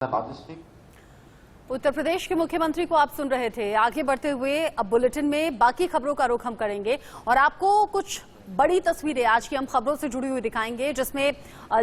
उत्तर प्रदेश के मुख्यमंत्री को आप सुन रहे थे। आगे बढ़ते हुए अब बुलेटिन में बाकी खबरों का रुख हम करेंगे और आपको कुछ बड़ी तस्वीरें आज की हम खबरों से जुड़ी हुई दिखाएंगे, जिसमें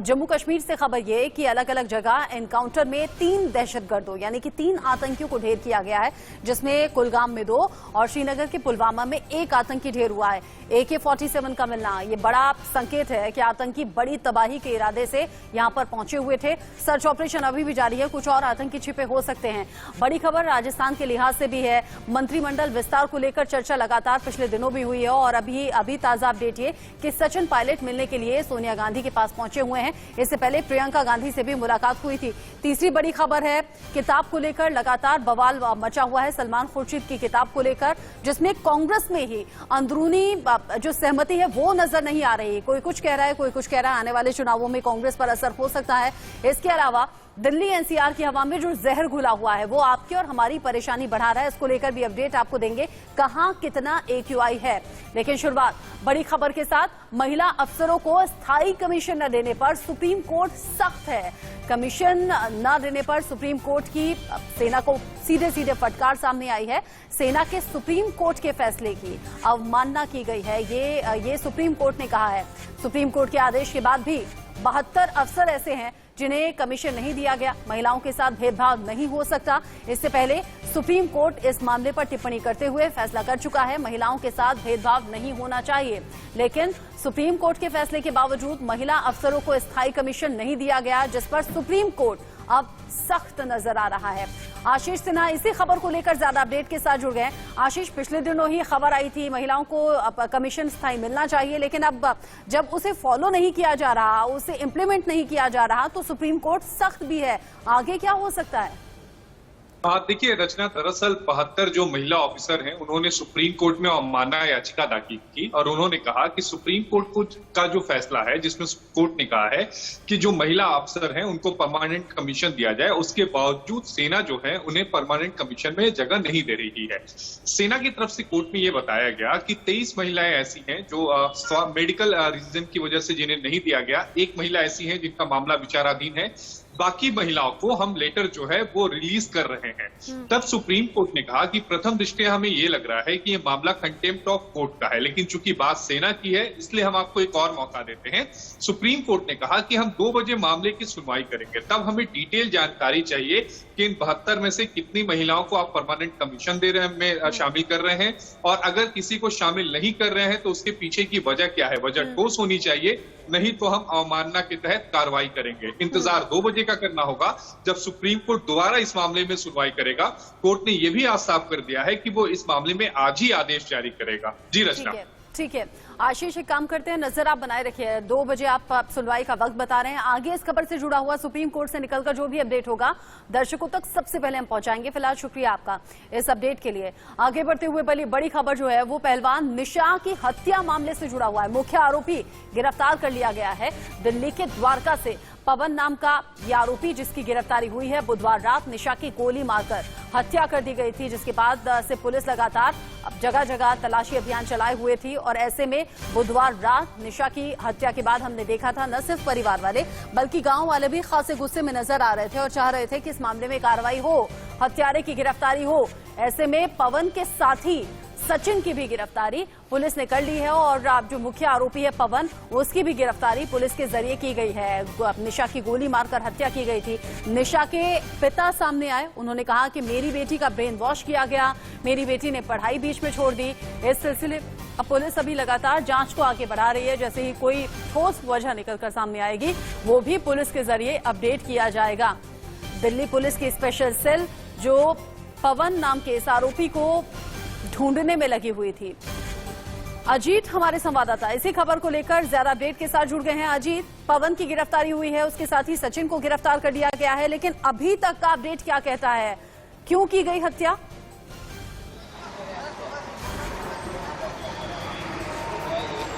जम्मू कश्मीर से खबर ये कि अलग अलग जगह एनकाउंटर में 3 दहशतगर्दों यानी कि 3 आतंकियों को ढेर किया गया है, जिसमें कुलगाम में 2 और श्रीनगर के पुलवामा में 1 आतंकी ढेर हुआ है। AK-47 का मिलना ये बड़ा संकेत है कि आतंकी बड़ी तबाही के इरादे से यहां पर पहुंचे हुए थे। सर्च ऑपरेशन अभी भी जारी है, कुछ और आतंकी छिपे हो सकते हैं। बड़ी खबर राजस्थान के लिहाज से भी है। मंत्रिमंडल विस्तार को लेकर चर्चा लगातार पिछले दिनों भी हुई है और अभी ताजा अपडेट ये कि सचिन पायलट मिलने के लिए सोनिया गांधी के पास पहुंचे हुए हैं। इससे पहले प्रियंका गांधी से भी मुलाकात हुई थी। तीसरी बड़ी खबर है किताब को लेकर लगातार बवाल मचा हुआ है सलमान खुर्शीद की किताब को लेकर, जिसमें कांग्रेस में ही अंदरूनी जो सहमति है वो नजर नहीं आ रही। कोई कुछ कह रहा है, कोई कुछ कह रहा है आने वाले चुनावों में कांग्रेस पर असर हो सकता है। इसके अलावा दिल्ली NCR की हवा में जो जहर घुला हुआ है वो आपकी और हमारी परेशानी बढ़ा रहा है। इसको लेकर भी अपडेट आपको देंगे, कहां कितना AQI है। लेकिन शुरुआत बड़ी खबर के साथ। महिला अफसरों को स्थायी कमीशन न देने पर सुप्रीम कोर्ट सख्त है। कमीशन न देने पर सुप्रीम कोर्ट की सेना को सीधे सीधे फटकार सामने आई है। सेना के सुप्रीम कोर्ट के फैसले की अवमानना की गई है, ये सुप्रीम कोर्ट ने कहा है। सुप्रीम कोर्ट के आदेश के बाद भी 72 अफसर ऐसे हैं जिन्हें कमीशन नहीं दिया गया। महिलाओं के साथ भेदभाव नहीं हो सकता। इससे पहले सुप्रीम कोर्ट इस मामले पर टिप्पणी करते हुए फैसला कर चुका है, महिलाओं के साथ भेदभाव नहीं होना चाहिए। लेकिन सुप्रीम कोर्ट के फैसले के बावजूद महिला अफसरों को स्थायी कमीशन नहीं दिया गया, जिस पर सुप्रीम कोर्ट अब सख्त नजर आ रहा है। आशीष सिन्हा इसी खबर को लेकर ज्यादा अपडेट के साथ जुड़ गए। आशीष, पिछले दिनों ही खबर आई थी महिलाओं को कमीशन स्थायी मिलना चाहिए, लेकिन अब जब उसे फॉलो नहीं किया जा रहा, उसे इंप्लीमेंट नहीं किया जा रहा, तो सुप्रीम कोर्ट सख्त भी है। आगे क्या हो सकता है? देखिए रचना, दरअसल 72 जो महिला ऑफिसर हैं उन्होंने सुप्रीम कोर्ट में अवमानना याचिका दाखिल की और उन्होंने कहा कि सुप्रीम कोर्ट का जो फैसला है जिसमें कोर्ट ने कहा है कि जो महिला अफसर हैं उनको परमानेंट कमीशन दिया जाए, उसके बावजूद सेना जो है उन्हें परमानेंट कमीशन में जगह नहीं दे रही है। सेना की तरफ से कोर्ट में यह बताया गया कि 23 महिलाएं ऐसी हैं जो मेडिकल रीजन की वजह से जिन्हें नहीं दिया गया। 1 महिला ऐसी है जिनका मामला विचाराधीन है। बाकी महिलाओं को हम लेटर जो है वो रिलीज कर रहे हैं। तब सुप्रीम कोर्ट ने कहा कि प्रथम दृष्टया हमें ये लग रहा है कि ये मामला कंटेम्प्ट ऑफ कोर्ट का है, लेकिन चूंकि बात सेना की है इसलिए हम आपको एक और मौका देते हैं। सुप्रीम कोर्ट ने कहा कि हम 2 बजे मामले की सुनवाई करेंगे, तब हमें डिटेल जानकारी चाहिए कि इन 72 में से कितनी महिलाओं को आप परमानेंट कमीशन दे रहे हैं, शामिल कर रहे हैं, और अगर किसी को शामिल नहीं कर रहे हैं तो उसके पीछे की वजह क्या है। वजह ठोस होनी चाहिए, नहीं तो हम अवमानना के तहत कार्रवाई करेंगे। इंतजार 2 बजे का करना होगा जब सुप्रीम कोर्ट दोबारा इस मामले में सुनवाई करेगा। कोर्ट ने यह भी आज साफ कर दिया है कि वो इस मामले में आज ही आदेश जारी करेगा। जी रचना। ठीक है आशीष, एक काम करते हैं, नजर आप बनाए रखिए। 2 बजे आप सुनवाई का वक्त बता रहे हैं। आगे इस खबर से जुड़ा हुआ सुप्रीम कोर्ट से निकलकर जो भी अपडेट होगा दर्शकों तक सबसे पहले हम पहुंचाएंगे। फिलहाल शुक्रिया आपका इस अपडेट के लिए। आगे बढ़ते हुए बड़ी खबर जो है वो पहलवान निशा की हत्या मामले से जुड़ा हुआ है। मुख्य आरोपी गिरफ्तार कर लिया गया है दिल्ली के द्वारका से। पवन नाम का ये आरोपी जिसकी गिरफ्तारी हुई है, बुधवार रात निशा की गोली मारकर हत्या कर दी गई थी, जिसके बाद से पुलिस लगातार जगह जगह तलाशी अभियान चलाए हुए थी। और ऐसे में बुधवार रात निशा की हत्या के बाद हमने देखा था न सिर्फ परिवार वाले बल्कि गांव वाले भी खासे गुस्से में नजर आ रहे थे और चाह रहे थे कि इस मामले में कार्रवाई हो, हत्यारे की गिरफ्तारी हो। ऐसे में पवन के साथी सचिन की भी गिरफ्तारी पुलिस ने कर ली है और अब जो मुख्य आरोपी है पवन, उसकी भी गिरफ्तारी पुलिस के जरिए की गई है। निशा की गोली मारकर हत्या की गई थी। निशा के पिता सामने आए, उन्होंने कहा कि मेरी बेटी का ब्रेन वॉश किया गया, मेरी बेटी ने पढ़ाई बीच में छोड़ दी। इस सिलसिले अब पुलिस अभी लगातार जांच को आगे बढ़ा रही है। जैसे ही कोई ठोस वजह निकलकर सामने आएगी वो भी पुलिस के जरिए अपडेट किया जाएगा। दिल्ली पुलिस की स्पेशल सेल जो पवन नाम के इस आरोपी को ढूंढने में लगी हुई थी। अजीत हमारे संवाददाता इसी खबर को लेकर ज्यादा अपडेट के साथ जुड़ गए हैं। अजीत, पवन की गिरफ्तारी हुई है, उसके साथ ही सचिन को गिरफ्तार कर लिया गया है, लेकिन अभी तक का अपडेट क्या कहता है, क्यों की गई हत्या?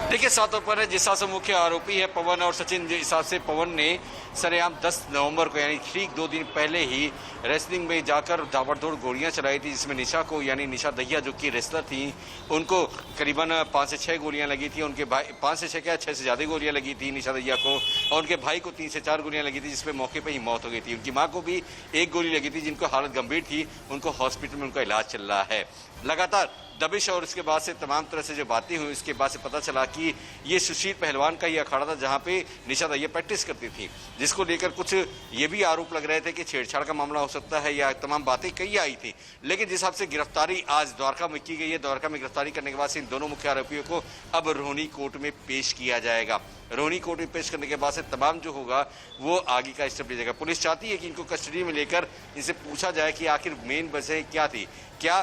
देखिए, सात पर जिस हिसाब से मुख्य आरोपी है पवन और सचिन, जिस हिसाब से पवन ने सरेआम 10 नवंबर को यानी ठीक 2 दिन पहले ही रेसलिंग में जाकर ताबड़तोड़ गोलियां चलाई थी, जिसमें निशा को यानी निशा दहिया जो कि रेसलर थी उनको करीबन 5 से 6 गोलियां लगी थी। उनके भाई 5 से 6 क्या 6 से ज़्यादा गोलियां लगी थी निशा दहिया को, और उनके भाई को 3 से 4 गोलियां लगी थी, जिसमें मौके पर ही मौत हो गई थी। उनकी माँ को भी 1 गोली लगी थी, जिनको हालत गंभीर थी, उनको हॉस्पिटल में उनका इलाज चल रहा है। लगातार दबिश और इसके बाद से तमाम तरह से जो बातें हुई, इसके बाद से पता चला कि ये सुशील पहलवान का ही अखाड़ा था जहां पे निशा दहिया प्रैक्टिस करती थी, जिसको लेकर कुछ ये भी आरोप लग रहे थे कि छेड़छाड़ का मामला हो सकता है या तमाम बातें कई आई थी। लेकिन जिस हिसाब से गिरफ्तारी आज द्वारका में की गई है, द्वारका में गिरफ्तारी करने के बाद से इन दोनों मुख्य आरोपियों को अब रोहिणी कोर्ट में पेश किया जाएगा। रोहिणी कोर्ट में पेश करने के बाद से तमाम जो होगा वो आगे का स्टेप लिया जाएगा। पुलिस चाहती है कि इनको कस्टडी में लेकर इनसे पूछा जाए कि आखिर मेन वजह क्या थी, क्या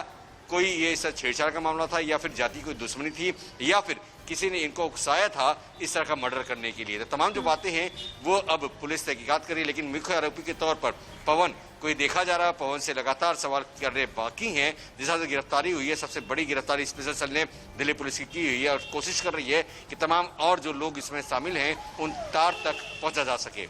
कोई ये छेड़छाड़ का मामला था या फिर जाति कोई दुश्मनी थी या फिर किसी ने इनको उकसाया था इस तरह का मर्डर करने के लिए। तो तमाम जो बातें हैं वो अब पुलिस तहकीकात करी, लेकिन मुख्य आरोपी के तौर पर पवन कोई देखा जा रहा है। पवन से लगातार सवाल करने बाकी हैं। जिस तरह से गिरफ्तारी हुई है, सबसे बड़ी गिरफ्तारी स्पेशल सेल ने दिल्ली पुलिस की हुई है और कोशिश कर रही है कि तमाम और जो लोग इसमें शामिल हैं उन तार तक पहुंचा जा सके।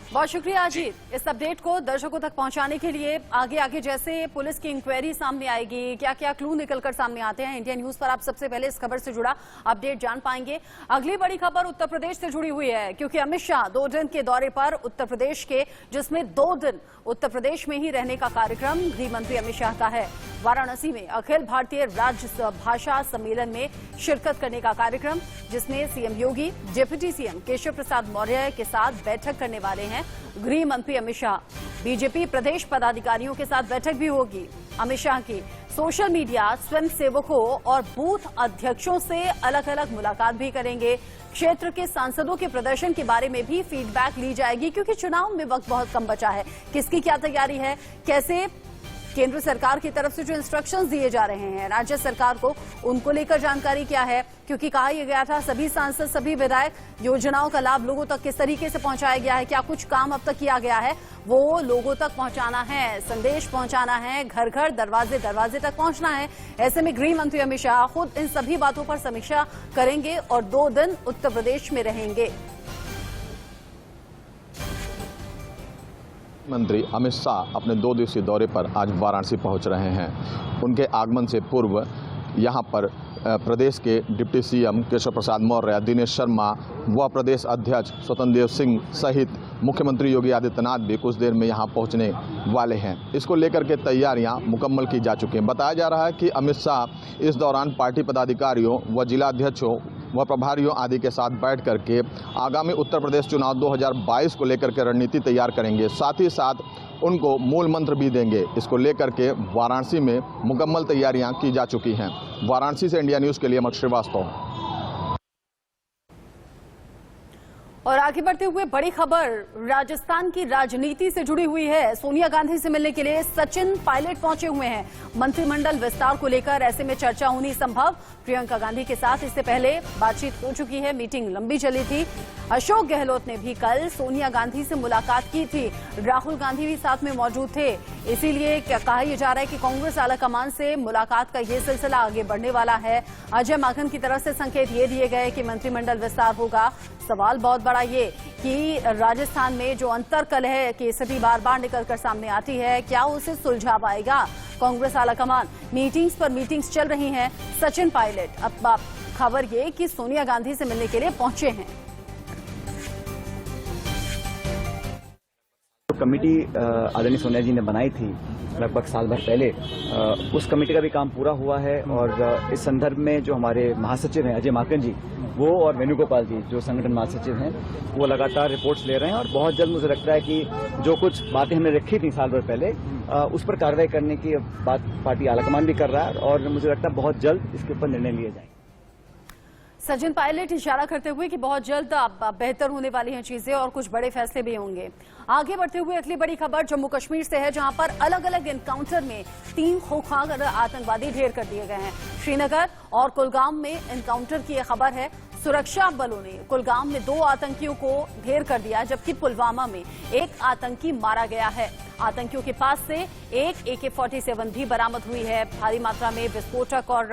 बहुत शुक्रिया अजीत, इस अपडेट को दर्शकों तक पहुंचाने के लिए। आगे जैसे पुलिस की इंक्वायरी सामने आएगी, क्या क्या क्लू निकलकर सामने आते हैं, इंडिया न्यूज पर आप सबसे पहले इस खबर से जुड़ा अपडेट जान पाएंगे। अगली बड़ी खबर उत्तर प्रदेश से जुड़ी हुई है, क्योंकि अमित शाह 2 दिन के दौरे पर उत्तर प्रदेश के, जिसमें 2 दिन उत्तर प्रदेश में ही रहने का कार्यक्रम गृह मंत्री अमित शाह का है। वाराणसी में अखिल भारतीय राज्य भाषा सम्मेलन में शिरकत करने का कार्यक्रम, जिसमें सीएम योगी, डिप्टी सीएम केशव प्रसाद मौर्य के साथ बैठक करने वाले हैं गृह मंत्री अमित शाह। बीजेपी प्रदेश पदाधिकारियों के साथ बैठक भी होगी अमित शाह की। सोशल मीडिया स्वयं सेवकों और बूथ अध्यक्षों से अलग अलग मुलाकात भी करेंगे। क्षेत्र के सांसदों के प्रदर्शन के बारे में भी फीडबैक ली जाएगी, क्योंकि चुनाव में वक्त बहुत कम बचा है। किसकी क्या तैयारी है, कैसे केंद्र सरकार की तरफ से जो इंस्ट्रक्शंस दिए जा रहे हैं राज्य सरकार को, उनको लेकर जानकारी क्या है, क्योंकि कहा यह गया था सभी सांसद, सभी विधायक, योजनाओं का लाभ लोगों तक किस तरीके से पहुंचाया गया है, क्या कुछ काम अब तक किया गया है, वो लोगों तक पहुंचाना है, संदेश पहुंचाना है, घर घर दरवाजे दरवाजे तक पहुंचना है। ऐसे में गृह मंत्री अमित शाह खुद इन सभी बातों पर समीक्षा करेंगे और 2 दिन उत्तर प्रदेश में रहेंगे। मंत्री अमित शाह अपने 2 दिवसीय दौरे पर आज वाराणसी पहुंच रहे हैं। उनके आगमन से पूर्व यहां पर प्रदेश के डिप्टी सीएम केशव प्रसाद मौर्य, दिनेश शर्मा व प्रदेश अध्यक्ष स्वतंत्र देव सिंह सहित मुख्यमंत्री योगी आदित्यनाथ भी कुछ देर में यहां पहुंचने वाले हैं। इसको लेकर के तैयारियां मुकम्मल की जा चुकी हैं। बताया जा रहा है कि अमित शाह इस दौरान पार्टी पदाधिकारियों व जिलाध्यक्षों व प्रभारियों आदि के साथ बैठ करके आगामी उत्तर प्रदेश चुनाव 2022 को लेकर के रणनीति तैयार करेंगे। साथ ही साथ उनको मूल मंत्र भी देंगे। इसको लेकर के वाराणसी में मुकम्मल तैयारियां की जा चुकी हैं। वाराणसी से इंडिया न्यूज़ के लिए अमर श्रीवास्तव। और आगे बढ़ते हुए बड़ी खबर राजस्थान की राजनीति से जुड़ी हुई है। सोनिया गांधी से मिलने के लिए सचिन पायलट पहुंचे हुए हैं मंत्रिमंडल विस्तार को लेकर। ऐसे में चर्चा होनी संभव। प्रियंका गांधी के साथ इससे पहले बातचीत हो चुकी है, मीटिंग लंबी चली थी। अशोक गहलोत ने भी कल सोनिया गांधी से मुलाकात की थी। राहुल गांधी भी साथ में मौजूद थे। इसीलिए कहा यह जा रहा है कि कांग्रेस आलाकमान से मुलाकात का ये सिलसिला आगे बढ़ने वाला है। अजय माकन की तरफ से संकेत ये दिए गए कि मंत्रिमंडल विस्तार होगा। सवाल बहुत बड़ा ये कि राजस्थान में जो अंतर्कलह की स्थिति बार बार निकलकर सामने आती है, क्या उसे सुलझा पाएगा कांग्रेस आलाकमान। मीटिंग्स पर मीटिंग्स चल रही हैं। सचिन पायलट अब खबर ये कि सोनिया गांधी से मिलने के लिए पहुंचे हैं। कमेटी आदरणीय सोनिया जी ने बनाई थी लगभग साल भर पहले, उस कमेटी का भी काम पूरा हुआ है। और इस संदर्भ में जो हमारे महासचिव हैं अजय माकन जी, वो और वेणुगोपाल जी जो संगठन महासचिव हैं, वो लगातार रिपोर्ट्स ले रहे हैं। और बहुत जल्द मुझे लगता है कि जो कुछ बातें हमने रखी थी साल भर पहले, उस पर कार्रवाई करने की बात पार्टी आलाकमान भी कर रहा है। और मुझे लगता है बहुत जल्द इसके ऊपर निर्णय लिए जाएंगे। सचिन पायलट इशारा करते हुए कि बहुत जल्द बेहतर होने वाली हैं चीजें और कुछ बड़े फैसले भी होंगे। आगे बढ़ते हुए अगली बड़ी खबर जम्मू कश्मीर से है, जहां पर अलग अलग एनकाउंटर में 3 खौफनाक आतंकवादी ढेर कर दिए गए हैं। श्रीनगर और कुलगाम में एनकाउंटर की यह खबर है। सुरक्षा बलों ने कुलगाम में 2 आतंकियों को ढेर कर दिया, जबकि पुलवामा में 1 आतंकी मारा गया है। आतंकियों के पास से एक AK-47 भी बरामद हुई है। भारी मात्रा में विस्फोटक और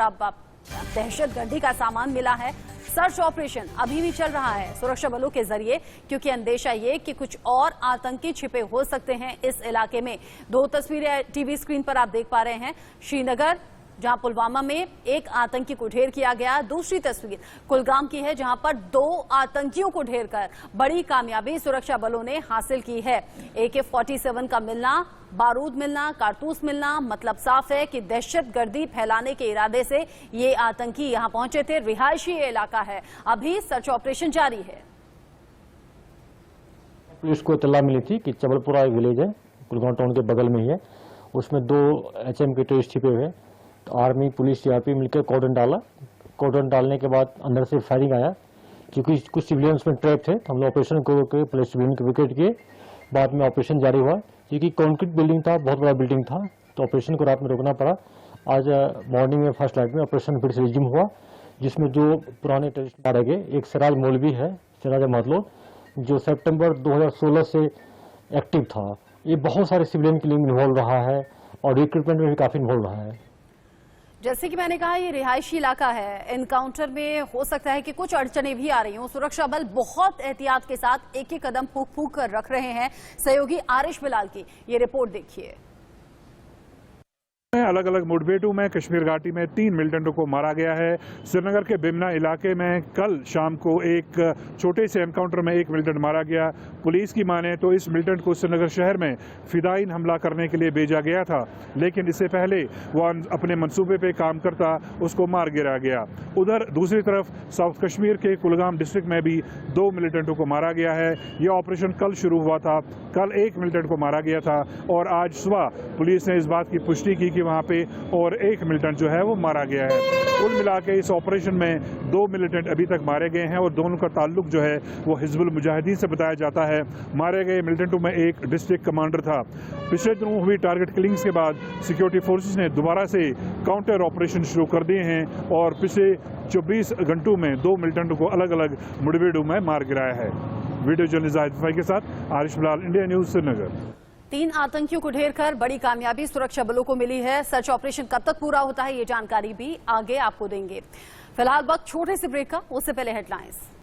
दहशतगर्दी का सामान मिला है। सर्च ऑपरेशन अभी भी चल रहा है सुरक्षा बलों के जरिए, क्योंकि अंदेशा ये कि कुछ और आतंकी छिपे हो सकते हैं इस इलाके में। 2 तस्वीरें टीवी स्क्रीन पर आप देख पा रहे हैं। श्रीनगर, जहां पुलवामा में एक आतंकी को ढेर किया गया। दूसरी तस्वीर कुलगाम की है, जहां पर 2 आतंकियों को ढेर कर बड़ी कामयाबी सुरक्षा बलों ने हासिल की है। AK-47 का मिलना, बारूद मिलना, कारतूस मिलना, मतलब साफ है कि दहशतगर्दी फैलाने के इरादे से ये आतंकी यहां पहुंचे थे। रिहायशी इलाका है, अभी सर्च ऑपरेशन जारी है। पुलिस को इत्तला मिली थी कि चबलपुरा एक विलेज है, कुलगाम टाउन के बगल में ही है, उसमें 2 HM के टेररिस्ट छिपे हुए। तो आर्मी, पुलिस, CRP मिलकर कॉर्डन डाला। कॉर्डन डालने के बाद अंदर से फायरिंग आया, क्योंकि कुछ सिविलियंस में ट्रैप थे। हम लोग ऑपरेशन को पहले सिविलियन को विकेट किए, बाद में ऑपरेशन जारी हुआ। क्योंकि कंक्रीट बिल्डिंग था, बहुत बड़ा बिल्डिंग था, तो ऑपरेशन को रात में रोकना पड़ा। आज मॉर्निंग में फर्स्ट लाइट में ऑपरेशन फिर से रिज्यूम हुआ, जिसमें 2 पुराने टेररिस्ट मारे गए। एक सिराज मौलवी है, सिराज महतलों, जो सितंबर 2016 से एक्टिव था। ये बहुत सारे सिविलियन के लिए इन्वॉल्व रहा है और रिक्रूटमेंट में भी काफी इन्वॉल्व रहा है। जैसे कि मैंने कहा, ये रिहायशी इलाका है। एनकाउंटर में हो सकता है कि कुछ अड़चने भी आ रही हों। सुरक्षा बल बहुत एहतियात के साथ एक-एक कदम फूंक फूंक कर रख रहे हैं। सहयोगी आरिश बिलाल की ये रिपोर्ट देखिए। अलग अलग मुठभेड़ों में कश्मीर घाटी में 3 मिलिटेंटों को मारा गया है। श्रीनगर के बिमना इलाके में कल शाम को एक छोटे से एनकाउंटर में 1 मिलिटेंट मारा गया। पुलिस की माने तो इस मिलिटेंट को श्रीनगर शहर में फिदायीन हमला करने के लिए भेजा गया था, लेकिन इससे पहले वह अपने मंसूबे पे काम करता, उसको मार गिरा गया। उधर दूसरी तरफ साउथ कश्मीर के कुलगाम डिस्ट्रिक्ट में भी 2 मिलिटेंटों को मारा गया है। यह ऑपरेशन कल शुरू हुआ था। कल 1 मिलिटेंट को मारा गया था और आज सुबह पुलिस ने इस बात की पुष्टि की कि वहां पे और 1 मिलिटेंट जो है वो मारा गया है। कुल मिला के इस ऑपरेशन में 2 मिलिटेंट अभी तक मारे गए हैं और दोनों का ताल्लुक जो है वो हिजबुल मुजाहिदीन से बताया जाता है। मारे गए मिलिटेंटों में एक डिस्ट्रिक्ट कमांडर था। पिछले दिनों हुई टारगेट किलिंग्स के बाद सिक्योरिटी फोर्सेस ने दोबारा से काउंटर ऑपरेशन शुरू कर दिए हैं और पिछले 24 घंटों में 2 मिलिटेंटों को अलग अलग मुठभेड़ों में मार गिराया है। वीडियो जर्नलिस्ट जाहिद फैज के साथ आरिश बिलाल, इंडिया न्यूज, श्रीनगर। 3 आतंकियों को ढेर कर बड़ी कामयाबी सुरक्षा बलों को मिली है। सर्च ऑपरेशन कब तक पूरा होता है, ये जानकारी भी आगे आपको देंगे। फिलहाल वक्त छोटे से ब्रेक का, उससे पहले हेडलाइंस।